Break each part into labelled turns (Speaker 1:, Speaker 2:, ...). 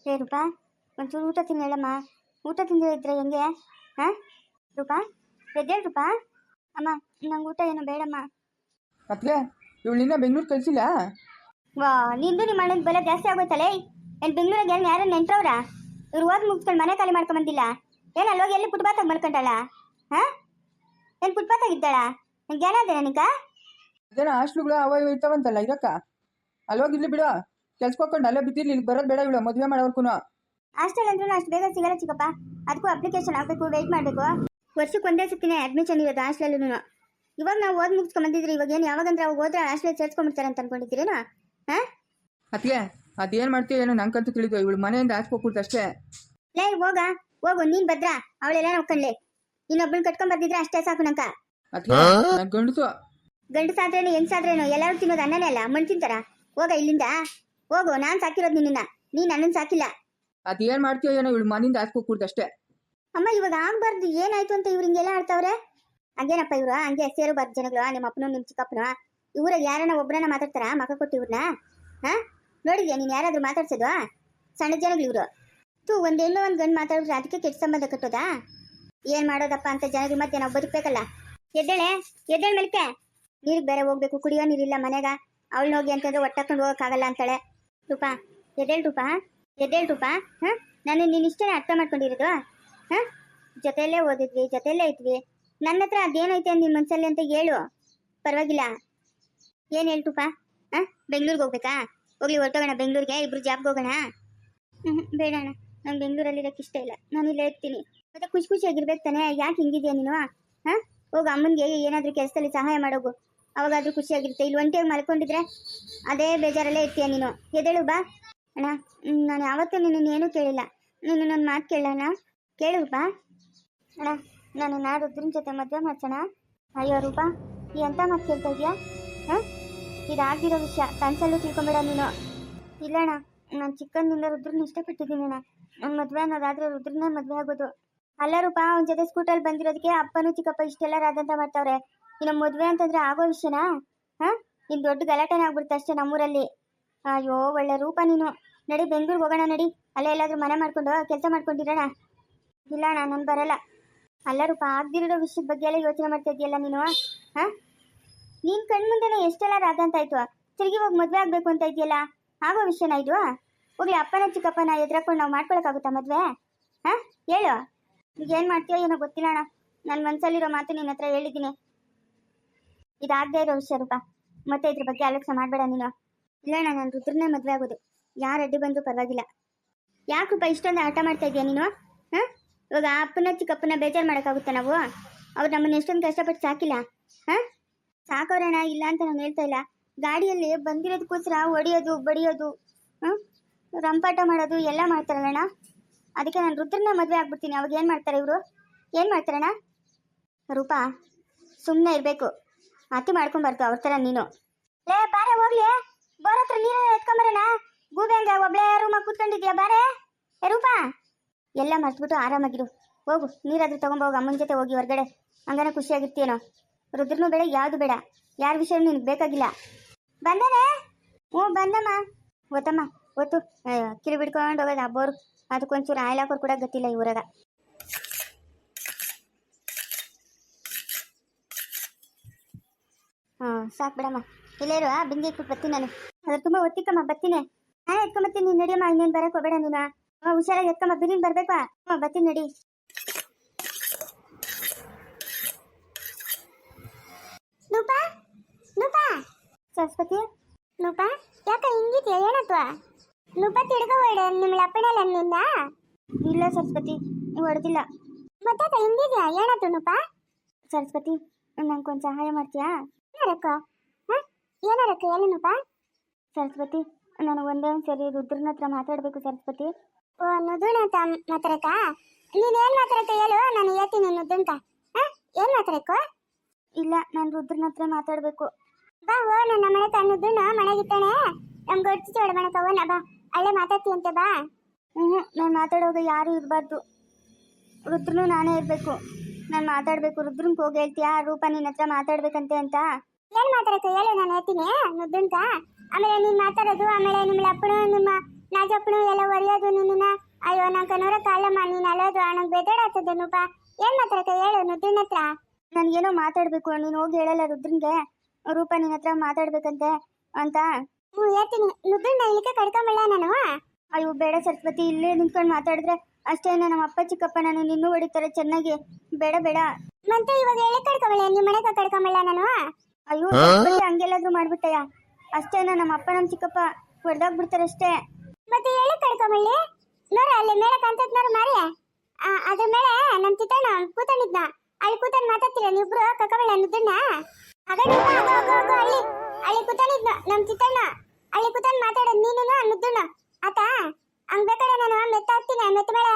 Speaker 1: ಹೇ ರೂಪಾ, ಒಂಚೂರು ಊಟ ತಿನ್ನು ಹೇಳಮ್ಮ. ಊಟ ತಿಂದಿರೋ ಇದ್ರೆ ಹೆಂಗೆ? ಹಾಂ ರೂಪಾ, ಎದ್ದೇಳು ರೂಪಾ. ಅಮ್ಮ, ನಂಗೆ ಊಟ ಏನು ಬೇಡಮ್ಮ.
Speaker 2: ಅತ್ಲೆ ಇವಳು ನಿನ್ನ ಬೆಂಗಳೂರು ಕಳಿಸಿಲ್ಲ?
Speaker 1: ವಾ, ನಿಂದು ನಿಮ್ಮ ಅಣ್ಣನ ಬೆಲೆ ಜಾಸ್ತಿ ಆಗೋಯ್ತಲೇ. ಏನು ಬೆಂಗಳೂರಿಗೆ ಏನು ಯಾರು ನೆಂಟ್ರವ್ರ? ಇವ್ರು ಓದ್ ಮುಗಿಸ್ಕೊಂಡು ಮನೆ ಖಾಲಿ ಮಾಡ್ಕೊಂಬಂದಿಲ್ಲ. ಏನು ಅಲ್ಲೋಗಿ ಎಲ್ಲಿ ಫುಟ್ಪಾತಾಗ ಮಲ್ಕೊಂಡಾಳ? ಹಾಂ, ಏನು ಫುಟ್ಪಾತಾಗಿದ್ದಾಳ? ನಂಗೆ ಏನಾದೆ ನನಗ?
Speaker 2: ಅದೇನೋ ಹಾಸ್ಟ್ಲುಗಳು ಅವ ಇವ ಇರ್ತಾವಂತಲ್ಲ ಇರಕ್ಕ, ಅಲ್ಲೋಗಿರ್ಲಿ ಬಿಡು. ಕೆಲ್ಸಕ್ಕೆ ಹೋಗ್ಕೊಂಡು ಅಲ್ಲೇ ಬಿದ್ದಿರ್ಲಿ, ಇಲ್ಲಿ ಬರೋದು ಬೇಡ ಇವಳು ಮದುವೆ ಮಾಡೋರ್ಗು.
Speaker 1: ಹಾಸ್ಟೆಲ್ ಅಂದ್ರೂ ಅಷ್ಟು ಬೇಗ ಸಿಗಲ್ಲ ಚಿಕ್ಕಪ್ಪ. ಅದಕ್ಕೂ ಅಪ್ಲಿಕೇಶನ್ ಹಾಕಬೇಕು, ವೆಯ್ಟ್ ಮಾಡಬೇಕು. ವರ್ಷಕ್ಕೆ ಒಂದೇ ಸತಿನೇ ಅಡ್ಮಿಷನ್ ಇರೋದು ಹಾಸ್ಟೆಲ್ಲೂ. ಇವಾಗ ನಾವು ಓದ್ ಮುಗಿಸ್ಕೊಂಬಂದಿದ್ರಿ, ಇವಾಗ ಏನು ಯಾವಾಗಂದ್ರೆ ಅವಾಗ ಹೋದ್ರೆ ಹಾಸ್ಟೆಲ್ ಸೇರ್ಸ್ಕೊಂಡ್ಬಿಡ್ತಾರೆ ಅಂತ ಅನ್ಕೊಂಡಿದ್ದೀರೇನೋ? ಹಾಂ
Speaker 2: ಅತ್ಗೆ ಅದೇನು ಮಾಡ್ತೀಯ ಏನೋ ನಂಗಂತೂ ತಿಳಿದು, ಇವಳು ಮನೆಯಿಂದ ಆಚೆ ಹೋಗ್ಬಿಡ್ತು ಅಷ್ಟೇ.
Speaker 1: ಲೇ ಹೋಗು ನೀನು ಭದ್ರ, ಅವಳೆಲ್ಲ ನೋಡ್ಕೊಂಡ್ಲೆ. ಇನ್ನೊಬ್ಬಳನ್ನ ಕಟ್ಕೊಂಡ್ ಬರ್ದಿದ್ರೆ ಅಷ್ಟೇ ಸಾಕು ನಂಕ.
Speaker 2: ಅತ್ಗೆ ನಾನು
Speaker 1: ಗಂಡಸಾದ್ರೇನು ಹೆಂಗ್ಸಾದ್ರೇನು ಎಲ್ಲರೂ ತಿನ್ನೋದು ಅನ್ನನೇ ಅಲ್ಲ, ಮಣ್ಣು ತಿಂತಾರ? ಹೋಗ ಇಲ್ಲಿಂದ ಹೋಗು. ನಾನು ಸಾಕಿರೋದು ನಿನ್ನ, ನೀನು ನನ್ನನ್ನು ಸಾಕಿಲ್ಲ.
Speaker 2: ಅದೇನು ಮಾಡ್ತೀಯೋ ಏನೋ ಇವಳು ಮನೆಯಿಂದ ಆಚೆ ಹೋಗ್ಬಿಡ್ತು ಅಷ್ಟೇ.
Speaker 1: ಅಮ್ಮ, ಇವಾಗ ಆಗ್ಬಾರ್ದು ಏನಾಯ್ತು ಅಂತ ಇವ್ರು ಹಿಂಗೆಲ್ಲ ಆಡ್ತಾವ್ರೆ? ಹಂಗೇನಪ್ಪ ಇವ್ರು, ಹಂಗೆ ಸೇರಬಾರ್ದು ಜನಗಳು. ನಿಮ್ಮ ಅಪ್ಪನು ನಿಮ್ಮ ಚಿಕ್ಕಪ್ಪನು ಇವ್ರಾಗ ಯಾರನ್ನ ಒಬ್ಬರನ್ನ ಮಾತಾಡ್ತಾರ ಮಕ್ಕ ಕೊಟ್ಟು ಇವ್ರನ್ನ? ಹಾಂ, ನೋಡಿದ್ಯಾ ನೀನು ಯಾರಾದ್ರೂ ಮಾತಾಡ್ಸೋದು? ಸಣ್ಣ ಜನಗಳು ಇವರು. ಒಂದು ಹೆಣ್ಣು ಒಂದು ಗಂಡು ಮಾತಾಡಿದ್ರೆ ಅದಕ್ಕೆ ಕೆಟ್ಟ ಸಂಬಂಧ ಕಟ್ಟೋದಾ? ಏನು ಮಾಡೋದಪ್ಪ ಅಂತ ಜನಗಳ ಮಧ್ಯೆ ನಾವು ಬದುಕಬೇಕಲ್ಲ. ಎದ್ದೇಳ ಮೇಲ್ಕೆ. ನೀರಿಗೆ ಬೇರೆ ಹೋಗ್ಬೇಕು, ಕುಡಿಯೋ ನೀರಿಲ್ಲ ಮನೆಗ. ಅವಳು ಹೋಗಿ ಅಂತಂದ್ರೆ ಒಟ್ಟಾಕೊಂಡು ಹೋಗೋಕ್ಕಾಗಲ್ಲ ಅಂತಾಳೆ. ರೂಪಾ, ಎದ್ದೇಳು ರೂಪಾ. ಹಾಂ, ನಾನು ನೀನು ಇಷ್ಟೇ ಅರ್ಥ ಮಾಡ್ಕೊಂಡಿರೋದು? ಹಾಂ, ಜೊತೆಯಲ್ಲೇ ಓದಿದ್ವಿ, ಜೊತೆಯಲ್ಲೇ ಇದ್ವಿ. ನನ್ನ ಹತ್ರ ಅದೇನೈತೆ ನಿನ್ನ ಮನಸ್ಸಲ್ಲಿ ಅಂತ ಹೇಳು, ಪರವಾಗಿಲ್ಲ. ಏನು ಹೇಳ್ತುಪ್ಪ? ಹಾಂ, ಬೆಂಗಳೂರಿಗೆ ಹೋಗ್ಬೇಕಾ? ಹೋಗ್ಲಿ, ಹೊರಟೋಗೋಣ ಬೆಂಗಳೂರಿಗೆ, ಇಬ್ರು ಜಾಬ್ಗೆ ಹೋಗೋಣ. ಬೇಡ ಅಣ್ಣ, ನಂಗೆ ಬೆಂಗಳೂರಲ್ಲಿ ಇರೋಕ್ಕೆ ಇಷ್ಟ ಇಲ್ಲ. ನಾನು ಇಲ್ಲೇ ಇರ್ತೀನಿ. ಮತ್ತೆ ಖುಷಿಯಾಗಿರ್ಬೇಕು ತಾನೆ? ಯಾಕೆ ಹಿಂಗಿದ್ಯಾ ನೀನು? ಹಾಂ, ಹೋಗು ಅಮ್ಮನಿಗೆ ಏನಾದರೂ ಕೆಲಸದಲ್ಲಿ ಸಹಾಯ ಮಾಡೋಗು, ಅವಾಗಾದರೂ ಖುಷಿಯಾಗಿರುತ್ತೆ. ಇಲ್ಲಿ ಒಂಟಿಯಾಗಿ ಮಲ್ಕೊಂಡಿದ್ರೆ ಅದೇ ಬೇಜಾರಲ್ಲೇ ಇರ್ತೀಯ ನೀನು. ಎದ್ದೇಳು ಬಾ. ಅಣ್ಣ, ನಾನು ಯಾವತ್ತೂ ನಿನ್ನನ್ನು ಕೇಳಿಲ್ಲ. ನೀನು ನನ್ನ ಮಾತು ಕೇಳೋಣ? ಕೇಳು ಬಾ. ಅಣ್ಣ, ನಾನು ರುದ್ರನ ಜೊತೆ ಮದುವೆ ಮಾಡ್ಸೋಣ? ಅಯ್ಯೋ ರೂಪಾ, ಎಂತ ಮಾತು ಕೇಳ್ತಾ ಇದೆಯಾ? ಹಾಂ, ಇದಾಗಿರೋ ವಿಷಯ ಕನ್ಸಲ್ಲೂ ತಿಳ್ಕೊಂಬೇಡ ನೀನು. ಇಲ್ಲಣ್ಣ, ನಾನು ಚಿಕ್ಕಂದಿಂದ ರುದ್ರನ್ನ ಇಷ್ಟಪಟ್ಟಿದ್ದೀನಿ ಅಣ್ಣ. ನನ್ನ ಮದುವೆ ಅನ್ನೋದಾದರೆ ರುದ್ರನ್ನೇ ಮದುವೆ ಆಗೋದು. ಅಲ್ಲ ರೂಪಾ, ಅವನ ಜೊತೆ ಸ್ಕೂಟಲ್ಲಿ ಬಂದಿರೋದಕ್ಕೆ ಅಪ್ಪನೂ ಚಿಕ್ಕಪ್ಪ ಇಷ್ಟೆಲ್ಲ ರಾದಂತ ಮಾಡ್ತಾವ್ರೆ. ಇನ್ನು ಮದುವೆ ಅಂತಂದ್ರೆ ಆಗೋ ವಿಷಯನಾ? ಹಾಂ, ಇನ್ನು ದೊಡ್ಡ ಗಲಾಟೆನೇ ಆಗ್ಬಿಡುತ್ತೆ ಅಷ್ಟೇ ನಮ್ಮೂರಲ್ಲಿ. ಅಯ್ಯೋ ಒಳ್ಳೆ ರೂಪ ನೀನು. ನಡಿ ಬೆಂಗಳೂರಿಗೆ ಹೋಗೋಣ, ನಡಿ. ಅಲ್ಲೇ ಎಲ್ಲಾದರೂ ಮನೆ ಮಾಡ್ಕೊಂಡು ಕೆಲಸ ಮಾಡ್ಕೊಂಡಿರೋಣ. ಇಲ್ಲ ಅಣ್ಣ, ನಾನು ಬರಲ್ಲ. ಅಲ್ಲ ರೂಪಾ, ಆಗದಿರೋ ವಿಷಯದ ಬಗ್ಗೆ ಎಲ್ಲ ಯೋಚನೆ ಮಾಡ್ತಾ ಇದೆಯಲ್ಲ ನೀನು. ಹಾಂ, ನೀನು ಕಣ್ಮುಂದೆನೇ ಎಷ್ಟೆಲ್ಲ ರಾದಂತಾಯ್ತು, ತಿರುಗಿ ಹೋಗಿ ಮದುವೆ ಆಗಬೇಕು ಅಂತ ಇದೆಯಲ್ಲ, ಆಗೋ ವಿಷಯನ ಇದು? ಹೋಗ್ಲಿ, ಅಪ್ಪನ ಚಿಕ್ಕಪ್ಪನ ಎದುರಾಕೊಂಡು ನಾವು ಮಾಡ್ಕೊಳಕ್ಕಾಗುತ್ತಾ ಮದುವೆ? ಹಾಂ, ಹೇಳು. ಈಗೇನು ಮಾಡ್ತೀಯೋ ಏನೋ ಗೊತ್ತಿಲ್ಲ ಅಣ್ಣ. ನನ್ನ ಮನಸ್ಸಲ್ಲಿರೋ ಮಾತು ನಿನ್ನ ಹತ್ರ ಹೇಳಿದ್ದೀನಿ. ಇದಾಗದೇ ಇರೋ ವಿಷಯ ರೂಪಾ, ಮತ್ತೆ ಇದ್ರ ಬಗ್ಗೆ ಆಲೋಚನೆ ಮಾಡಬೇಡ ನೀನು. ಇಲ್ಲ ಅಣ್ಣ, ನಾನು ರುದ್ರನ್ನೇ ಮದುವೆ ಆಗೋದು. ಯಾರು ಅಡ್ಡಿ ಬಂದರೂ ಪರವಾಗಿಲ್ಲ. ಯಾಕೆ ರೂಪಾ ಇಷ್ಟೊಂದು ಆಟ ಮಾಡ್ತಾ ಇದೆಯಾ ನೀನು? ಹಾಂ, ಇವಾಗ ಅಪ್ಪನ ಚಿಕ್ಕಪ್ಪನ ಬೇಜಾರು ಮಾಡೋಕ್ಕಾಗುತ್ತಾ ನಾವು? ಅವ್ರು ನಮ್ಮನ್ನು ಎಷ್ಟೊಂದು ಕಷ್ಟಪಟ್ಟು ಸಾಕಿಲ್ಲ. ಹಾಂ, ಸಾಕೋರಣ ಇಲ್ಲ ಅಂತ ನಾನು ಹೇಳ್ತಾ ಇಲ್ಲ. ಗಾಡಿಯಲ್ಲಿ ಬಂದಿರೋದಕ್ಕೋಸ್ಕರ ಹೊಡಿಯೋದು ಬಡಿಯೋದು, ರಂಪಾಟ ಮಾಡೋದು ಎಲ್ಲ ಮಾಡ್ತಾರಲ್ಲಣ್ಣ. ಅದಕ್ಕೆ ನಾನು ರುದ್ರನ್ನ ಮದುವೆ ಆಗ್ಬಿಡ್ತೀನಿ. ಅವಾಗ ಏನು ಮಾಡ್ತಾರೆ ಇವರು? ಏನು ಮಾಡ್ತಾರಣ್ಣ? ರೂಪಾ, ಸುಮ್ಮನೆ ಇರಬೇಕು, ಅತಿ ಮಾಡ್ಕೊಂಬಾರ್ದು ಅವ್ರ ಥರ ನೀನು. ಲೇ ಬಾರೆ ಹೋಗ್ಲಿ, ಬೋರ್ ಹತ್ರ ನೀರನ್ನ ಎತ್ಕೊಂಬರೋಣ. ಗೂಬೆ ಹಂಗ ಒಬ್ಳೆ ರೂಮಾಗ ಕೂತ್ಕೊಂಡಿದ್ಯಾ? ಬಾರೆ ರೂಪಾ. ಎಲ್ಲ ಮರ್ತ್ಬಿಟ್ಟು ಆರಾಮಾಗಿರು. ಹೋಗು, ನೀರಾದ್ರೂ ತೊಗೊಂಬೋಗು. ಅಮ್ಮನ ಜೊತೆ ಹೋಗಿ ಹೊರಗಡೆ, ಹಂಗಾನೆ ಖುಷಿಯಾಗಿರ್ತೀಯೇನೋ. ರುದ್ರನೂ ಬೇಡ, ಯಾವುದು ಬೇಡ, ಯಾರ ವಿಷಯ ನಿನಗೆ ಬೇಕಾಗಿಲ್ಲ. ಬಂದೇನೆ? ಹ್ಞೂ ಬಂದಮ್ಮ. ಗೊತ್ತಮ್ಮ, ಗೊತ್ತು. ಕಿರಿ ಬಿಡ್ಕೊಂಡು ಹೋಗೋದು ಆ ಬೋರು. ಅದಕ್ಕೊಂಚೂರು ಆಯಿಲ್ ಹಾಕೋರು ಕೂಡ ಗೊತ್ತಿಲ್ಲ ಇವರಾಗ. ಸಾಕು ಬಿಡಮ್ಮ. ಇಲ್ಲೇರು ಬಿಂದಿ ಇಟ್ಬಿಟ್ಟು ಬರ್ತೀನಿ ನಾನು. ಅದ್ರ ತುಂಬ ಒತ್ತಿಕ್ಕಮ್ಮ, ಬರ್ತೀನಿ. ನಾನೇ ಎತ್ಕೊಂಬರ್ತೀನಿ, ನೀನು ನಡಿಯಮ್ಮ. ಇನ್ನೇನು ಬರೋಕೆ ಹೋಗಬೇಡ ನೀನು. ಹುಷಾರಾಗಿ ಎತ್ಕೊಂಬ, ಬಿರಿನ್ ಬರ್ಬೇಕಾ? ಬರ್ತೀನಿ ನಡಿ. ನೂಪಾ, ನೂಪಾ. ಸರಸ್ವತಿ, ನೂಪಾ ಯಾಕ ಹಿಂಗಿದ್ಯಾ? ಏನತ್ವ ನೂಪಾ? ತಿಡ್ಕೋಬೇಡ, ನಿಮ್ಮ ಅಪ್ಪಣೆಲ್ಲ ನಿಂದ? ಇಲ್ಲ ಸರಸ್ವತಿ, ನೀವು ಹೊಡೆದಿಲ್ಲ. ಮತ್ತೆ ಹಿಂಗಿದ್ಯಾ? ಏನತ್ತು ನೂಪಾ? ಸರಸ್ವತಿ, ನಂಗೊಂದು ಸಹಾಯ ಮಾಡ್ತೀಯಾ? ಏನಾರಕ್ಕ? ಹಾಂ, ಏನಾರಕ್ಕ? ಹೇಳು ನೂಪಾ. ಸರಸ್ವತಿ, ನಾನು ಒಂದೇ ಒಂದು ಸರಿ ರುದ್ರನ ಹತ್ರ ಮಾತಾಡಬೇಕು ಸರಸ್ವತಿ. ಓ, ನುದುಣ ಅಂತ ಮಾತಾಡಕ್ಕ? ನೀನೇನು ಮಾತಾಡಕ್ಕ ಹೇಳು, ನಾನು ಹೇಳ್ತೀನಿ ನುದುಣ್ಕ. ಹಾಂ, ಏನು ಮಾತಾಡಕ್ಕ? ಇಲ್ಲ, ನಾನು ರುದ್ರನ ಹತ್ರ ಮಾತಾಡಬೇಕು. ಬಾ, ಓ ನನ್ನ ಮನೆ ನುದುಣ ಮನೆಗಿತ್ತಾನೆ. ನಮ್ಗೆ ಹೊಡ್ಸಿ ಚೋಡ ಮನೆಕವನ ಬಾ, ಅಲ್ಲೇ ಮಾತಾಡ್ತೀಯಂತೆ ಬಾ. ನಾನು ಮಾತಾಡೋಗ ಯಾರು ಇರಬಾರ್ದು, ರುದ್ರನು ನಾನೇ ಇರಬೇಕು. ನಾನು ಮಾತಾಡಬೇಕು. ರುದ್ರನ್ಗೆ ಹೋಗಿ ಹೇಳ್ತೀಯಾ ರೂಪಾ ನಿನ್ನ ಹತ್ರ ಮಾತಾಡ್ಬೇಕಂತೆ ಅಂತ? ಏನು ಮಾತಾಡಕ್ಕ ಹೇಳು, ನಾನು ಹೇಳ್ತೀನಿ ನುದ್ದುಂತ. ಆಮೇಲೆ ನೀನು ಮಾತಾಡೋದು, ಆಮೇಲೆ ನಿಮ್ಮ ಅಪ್ಪನ ನಿಮ್ಮ
Speaker 3: ನಾಜಪ್ಪನು ಎಲ್ಲ ಒರೆಯೋದು ನಿನ್ನ. ಅಯ್ಯೋ ನಂಗೆ ನೋಡ ಕಾಲಮ್ಮ ನೀನು ಅಲ್ಲೋದು ನಂಗೆ ಬೆದಡಾಗ್ತದೆ ನೂಪ. ಏನ್ ಮಾತಾಡಕ ಹೇಳು ನುದ್ದಿನ ಹತ್ರ.
Speaker 1: ನನ್ಗೇನೋ ಮಾತಾಡ್ಬೇಕು, ನೀನು ಹೋಗಿ ಹೇಳಲ್ಲ ರುದ್ರನ್ಗೆ ರೂಪ ನಿನ್ನ ಹತ್ರ ಮಾತಾಡ್ಬೇಕಂತೆ ಅಂತ.
Speaker 3: ಹೇಳ್ತೀನಿ ನುದ್ದಿನ ಇಲ್ಲಿಗೆ ಕಡ್ಕೊಂಬಲ್ಲ ನಾನು.
Speaker 1: ಅಯ್ಯೋ ಬೇಡ ಸರಸ್ವತಿ, ಇಲ್ಲೇ ನಿಂತ್ಕೊಂಡು ಮಾತಾಡಿದ್ರೆ ಅಷ್ಟೇ ನಮ್ಮ ಅಪ್ಪ ಚಿಕ್ಕಪ್ಪ ನಾನು ನಿನ್ನೂ ಹೊಡಿತಾರೆ ಚೆನ್ನಾಗಿ. ಬೇಡ ಬೇಡ.
Speaker 3: ಮತ್ತೆ ಇವಾಗ ಎಲ್ಲಿ ಕಡ್ಕೊಂಬಲ್ಲ ನಿಮ್ಮ ಮನೆಗೆ ಕಡ್ಕೊಂಬಲ್ಲ ನಾನು.
Speaker 1: ಅಯ್ಯೋ ಸರಸ್ವತಿ, ಹಂಗೆಲ್ಲಾದ್ರೂ ಮಾಡ್ಬಿಟ್ಟಯ್ಯ ಅಷ್ಟೇ. ನಮ್ಮ ಅಪ್ಪ ನಮ್ಮ ಚಿಕ್ಕಪ್ಪ ಹೊಡೆದಾಗ್ಬಿಡ್ತಾರೆ ಅಷ್ಟೇ.
Speaker 3: ಮತ್ತೆ ಎಲ್ಲಿ ಕಡ್ಕೊಂಬಲ್ಲಿ ನೋಡ ಅಲ್ಲಿ ಮೇಲೆ ಕಾಣ್ತದ ನೋಡು ಮಾರಿ. ಅದ್ರ ಮೇಲೆ ನಮ್ ಚಿತ್ತಣ್ಣ ಕೂತಣಿದ್ನ. ಅಲ್ಲಿ ಕೂತಂಡ್ ಮಾತಾಡ್ತೀರ ನೀವಿಬ್ರು ಕಕ್ಕಬಳ್ಳ ನುದ್ದಣ್ಣ. ಅಲ್ಲಿ ಕೂತಣಿದ್ನ ನಮ್ ಚಿತ್ತಣ್ಣ. ಅಲ್ಲಿ ಕೂತಂಡ್ ಮಾತಾಡೋದು ನೀನು ನುದ್ದಣ್ಣ ಆತ. ಹಂಗ್ ಬೇಕಾದ್ರೆ ನಾನು ಮೆತ್ತ ಹತ್ತೀನಿ. ಮೆತ್ತ ಮೇಲೆ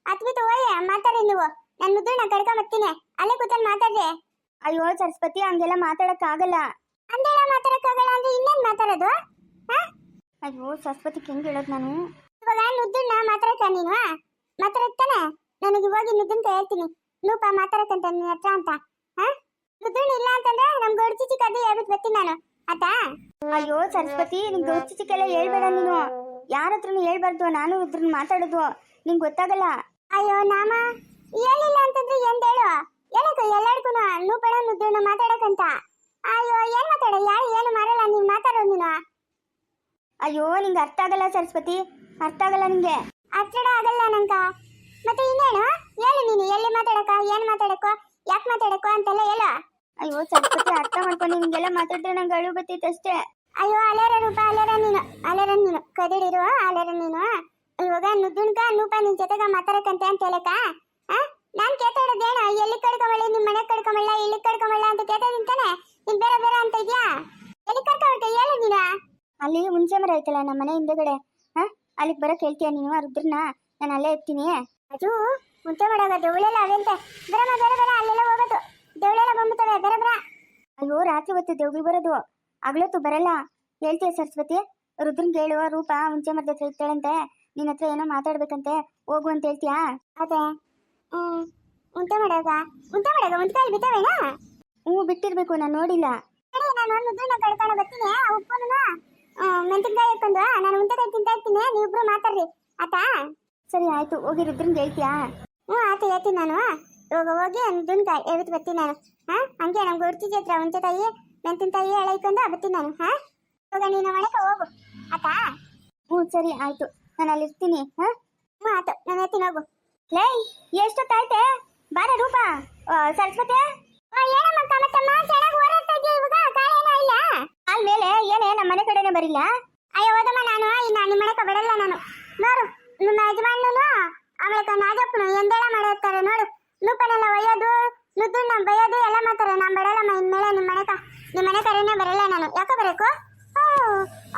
Speaker 3: ಹತ್ಬಿಟ್ಟು ಹೋಯ್ ಮಾತಾಡಿ ನೀವು. ನಾನು ನುದ್ದಣ್ಣ ಕಡ್ಕೊಂಬತ್ತೀನಿ. ಅಲ್ಲೇ ಕೂತಂಡ್ ಮಾತಾಡ್ರಿ.
Speaker 1: ಅಯ್ಯೋ ಸರಸ್ವತಿ, ಹಂಗೆಲ್ಲ ಮಾತಾಡಕ್ ಆಗಲ್ಲ.
Speaker 3: ಅಂದೆಲ್ಲ ಮಾತಾಡಕ್ಕಾಗಲ್ಲ ಅಂದ್ರೆ ಇನ್ನೇನ್ ಮಾತಾಡೋದು?
Speaker 1: ಅಯ್ಯೋ ಸರಸ್ವತಿ, ಹೆಂಗ್ ಹೇಳೋದು ನಾನು?
Speaker 3: ಇವಾಗ ನುದ್ದಣ್ಣ ಮಾತಾಡಕ ನೀನು ಮಾತಾಡತ್ತಾನೆ. ನನಗೆ ಹೋಗಿ ನುದ್ದನ್ ಹೇಳ್ತೀನಿ ನೂಪ ಮಾತಾಡಕಂತ ನಿನ್ನ ಹತ್ರ ಅಂತ. ನುದ್ದಣ್ಣ ಇಲ್ಲ ಅಂತಂದ್ರೆ ನಮ್ ಗೌಡ್ಚಿಚಿ ಕದ್ದು ಹೇಳ್ಬಿಟ್ಟು ಬರ್ತೀನಿ ನಾನು ಆತ.
Speaker 1: ಅಯ್ಯೋ ಸರಸ್ವತಿ, ನಿಂಗೆ ಗೌಚಿಚಿಕೆಲ್ಲ ಹೇಳ್ಬೇಡ ನೀನು. ಯಾರ ಹತ್ರನು ಹೇಳ್ಬಾರ್ದು. ನಾನು ರುದ್ರನ್ ಮಾತಾಡೋದು ನಿಂಗೆ ಗೊತ್ತಾಗಲ್ಲ.
Speaker 3: ಅಯ್ಯೋ ನಾಮ ಹೇಳಿಲ್ಲ ಅಂತಂದ್ರೆ ಎಂದ ಹೇಳು. ಏನಕ್ಕ ಎಲ್ಲಾಡ್ಕು ನೂಪಣ ನುದ್ದಣ್ಣ ಮಾತಾಡಕಂತ. ಅಯ್ಯೋ ಏನ್ ಮಾತಾಡ ಯಾರು ಏನು ಮಾಡಲ್ಲ ನೀನ್ ಮಾತಾಡೋ ನೀನು.
Speaker 1: ಅಯ್ಯೋ ನಿಂಗೆ ಅರ್ಥ ಆಗಲ್ಲ ಸರಸ್ವತಿ, ಅರ್ಥ ಆಗಲ್ಲ ನಿಂಗೆ.
Speaker 3: ಅರ್ಥ ಆಗಲ್ಲ ನಂಗ. ಮತ್ತೆ ಇನ್ನೇನು ಹೇಳು ನೀನು. ಎಲ್ಲಿ ಮಾತಾಡಕ ಏನ್ ಮಾತಾಡಕೋ ಯಾಕೆ ಮಾತಾಡಕೋ ಅಂತೆಲ್ಲ ಹೇಳು.
Speaker 1: ಅಯ್ಯೋ ಸರಸ್ವತಿ, ಅರ್ಥ ಮಾಡ್ಕೊಂಡು ನಿಂಗೆಲ್ಲ ಮಾತಾಡಿದ್ರೆ ನಂಗೆ ಅಳು ಬರ್ತೈತೆ ಅಷ್ಟೇ.
Speaker 3: ಅಯ್ಯೋ ಅಲೆರ ರೂಪ ಅಲೆರ ನೀನು ಕದಿಡಿರುವ ಅಲೆರ ನೀನು. ಇವಾಗ ನುದ್ದುನ್ಕ ನೂಪ ನಿನ್ ಜೊತೆಗ ಮಾತಾಡಕಂತೆ ಅಂತ ಹೇಳಕ ನಾನ್ ಕೇತಾಡೋದೇನು. ಎಲ್ಲಿ ಕಡ್ಕೊಂಬಳ್ಳಿ ನಿಮ್ ಮನೆ ಕಡ್ಕೊಂಬಳ್ಳ ಇಲ್ಲಿ ಕಡ್ಕೊಂಬಳ್ಳ ಅಂತ ಕೇತಾದಿನ್ ತಾನೆ. ನೀನ್ ಬೇರೆ ಬೇರೆ ಅಂತ ಇದ್ಯಾ. ಎಲ್ಲಿ ಕರ್ಕೊಂಬಟ್ಟೆ ಹೇಳು ನೀನು.
Speaker 1: ಅಲ್ಲಿ ಹುಣಸೆ ಮರ ಐತಲ್ಲ ನಮ್ಮ ಮನೆ ಹಿಂದೆಗಡೆ, ಅಲ್ಲಿಗೆ ಬರಕ್ ಹೇಳ್ತೀಯ ನೀನು ಆ ರುದ್ರನ್ನ? ನಾನು ಅಲ್ಲೇ ಇರ್ತೀನಿ.
Speaker 3: ಅದು ಮುಂಚೆ ಮಾಡೋದು ದೇವಳೆಲ್ಲ ಅವಂತೆ. ಬರಮ್ಮ ಬೇರೆ ಬೇರೆ ಅಲ್ಲೆಲ್ಲ ಹೋಗೋದು. ದೇವಳೆಲ್ಲ ಬಂದ್ಬಿಡ್ತವೆ ಬೇರೆ ಬೇರೆ.
Speaker 1: ಅಯ್ಯೋ ರಾತ್ರಿ ಹೊತ್ತು ದೇವ್ಗಳು ಬರೋದು, ಆಗ್ಲೊತ್ತು ಬರಲ್ಲ. ಹೇಳ್ತೀಯ ಸರಸ್ವತಿ? ರುದ್ರನ್ಗೆ ಹೇಳುವ ರೂಪ ಹುಣಸೆ ಮರದ ಹತ್ರ ಇರ್ತಾಳಂತೆ, ನಿನ್ನ ಹತ್ರ ಏನೋ ಮಾತಾಡ್ಬೇಕಂತೆ, ಹೋಗು ಅಂತ ಹೇಳ್ತೀಯಾ?
Speaker 3: ಅದೇ ಮುಂಚೆ ಮಾಡೋದ ಮುಂಚೆಕಾಯಿ ಬಿದ್ದಾವೇನಾ?
Speaker 1: ಬಿಟ್ಟಿರ್ಬೇಕು, ನಾನು ನೋಡಿಲ್ಲ.
Speaker 3: ನಾನು ನುದ್ದನ್ನ ಕಡ್ಕೊಂಡು ಬರ್ತೀನಿ. ಉಪ್ಪುನು ಮೆಣಸಿನ್ಕಾಯಿ ಹಾಕೊಂಡು ನಾನು ಮುಂಚೆಕಾಯಿ ತಿಂತಾ ಇರ್ತೀನಿ. ನೀವಿಬ್ರು ಮಾತಾಡ್ರಿ ಆತ.
Speaker 1: ಸರಿ ಆಯ್ತು, ಹೋಗಿ ರುದ್ರನ್ಗೆ ಹೇಳ್ತೀಯಾ?
Speaker 3: ಆತ ಹೇಳ್ತೀನಿ ನಾನು. ಇವಾಗ ಹೋಗಿ ನುದ್ದನ್ಕಾಯಿ ಹೇಳ್ಬಿಟ್ಟು ಬರ್ತೀನಿ ನಾನು. ಹಂಗೆ ನಮ್ಗೆ ಹುಡ್ತಿದ್ಯ ಹತ್ರ ಮುಂಚೆಕಾಯಿ ಮೆಣಸಿನ್ಕಾಯಿ ಎಳೆಯ್ಕೊಂಡು ಬರ್ತೀನಿ ನಾನು. ಇವಾಗ ನೀನು ಮನೆಗೆ ಹೋಗು ಆತ.
Speaker 1: ಸರಿ ಆಯ್ತು, ನಾನು ಅಲ್ಲಿ ಇರ್ತೀನಿ.
Speaker 3: ಆಯ್ತು, ನಾನು ಹೇಳ್ತೀನಿ ಹೋಗು.
Speaker 1: ಲೇ ಎಷ್ಟೊತ್ತಾಯ್ತೆ? ಬಾರ ರೂಪ. ಸರಸ್ವತಿ
Speaker 3: ಏನಮ್ಮ ಕಮತಮ್ಮ ಚೆನ್ನಾಗಿ ಓಡಾಡ್ತಾ ಇದೆಯಾ ಇವಾಗ? ಕಾಲೇನೋ ಇಲ್ಲ
Speaker 1: ಆಮೇಲೆ ಏನೇ ನಮ್ಮ ಮನೆ ಕಡೆನೇ ಬರಿಲ್ಲ?
Speaker 3: ಅಯ್ಯೋ ಓದಮ್ಮ ನಾನು ನಿಮ್ಮ ಮನೆಗೆ ಬರಲ್ಲ ನಾನು. ನೋಡು ನಿಮ್ಮ ಯಜಮಾನನು ಆಮೇಲೆ ನಾಜಪ್ಪನು ಎಂದೇಳ ಮಾಡಿರ್ತಾರೆ ನೋಡು. ನೂಪನೆಲ್ಲ ಒಯ್ಯೋದು ನುದ್ದನ್ನ ಬೈಯೋದು ಎಲ್ಲ ಮಾಡ್ತಾರೆ. ನಾನು ಬರಲ್ಲಮ್ಮ ಇನ್ಮೇಲೆ ನಿಮ್ಮ ಮನೆ ಕಡೆನೇ ಬರಲ್ಲ ನಾನು. ಯಾಕೆ ಬರಬೇಕು?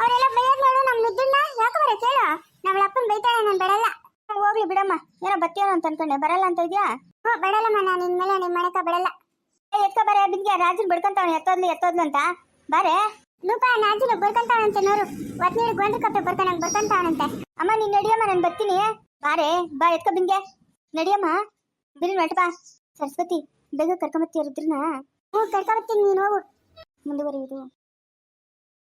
Speaker 3: ಅವರೆಲ್ಲ ಬೈಯೋದು ನೋಡು ನಮ್ಮ ನುದ್ದನ್ನ. ಯಾಕೆ ಬರಕ್ಕೆ ಹೇಳು? ನಮ್ಮ ಅಪ್ಪನ ಬೈತಾಳೆ, ನಾನು ಬರಲ್ಲ.
Speaker 1: ಹೋಗ್ಲಿ ಬಿಡಮ್ಮ, ಏನೋ ಬತ್ತೀಯೋ ಅಂತ ಅನ್ಕೊಂಡೆ. ಬರಲ್ಲ ಅಂತ ಇದ್ಯಾ?
Speaker 3: ಬರಲ್ಲಮ್ಮ ನಾನು ಇನ್ಮೇಲೆ ನಿಮ್ಮ ಮನೆಗೆ ಬರಲ್ಲ.
Speaker 1: ಎತ್ಕ ಬಾರೆ ಬಿದ್ಗೆ. ರಾಜನ್ ಬಡ್ಕೊಂತಾವನೆ ಎತ್ತೋದ್ಲು ಅಂತ. ಬಾರೆ
Speaker 3: ನೂಪ ನಾಜಿನ ಬರ್ಕೊಂತಾವನಂತೆ ನೋಡು. ಒತ್ನೀರು ಗೊಂಡ್ರ ಕಪ್ಪೆ ಬರ್ಕೊಂತಾವನಂತೆ.
Speaker 1: ಅಮ್ಮ ನೀನ್ ನಡಿಯಮ್ಮ, ನಾನು ಬರ್ತೀನಿ. ಬಾರೆ ಬಾ, ಎತ್ಕ ಬಿಂಗೆ ನಡಿಯಮ್ಮ. ಬಿಲ್ ನಟ ಬಾ. ಸರಸ್ವತಿ ಬೇಗ ಕರ್ಕೊಂಬತ್ತೀಯ ರುದ್ರನ?
Speaker 3: ಕರ್ಕೊಂಬತ್ತೀನಿ, ನೀನು ಹೋಗು.
Speaker 1: ಮುಂದುವರಿಯುವುದು.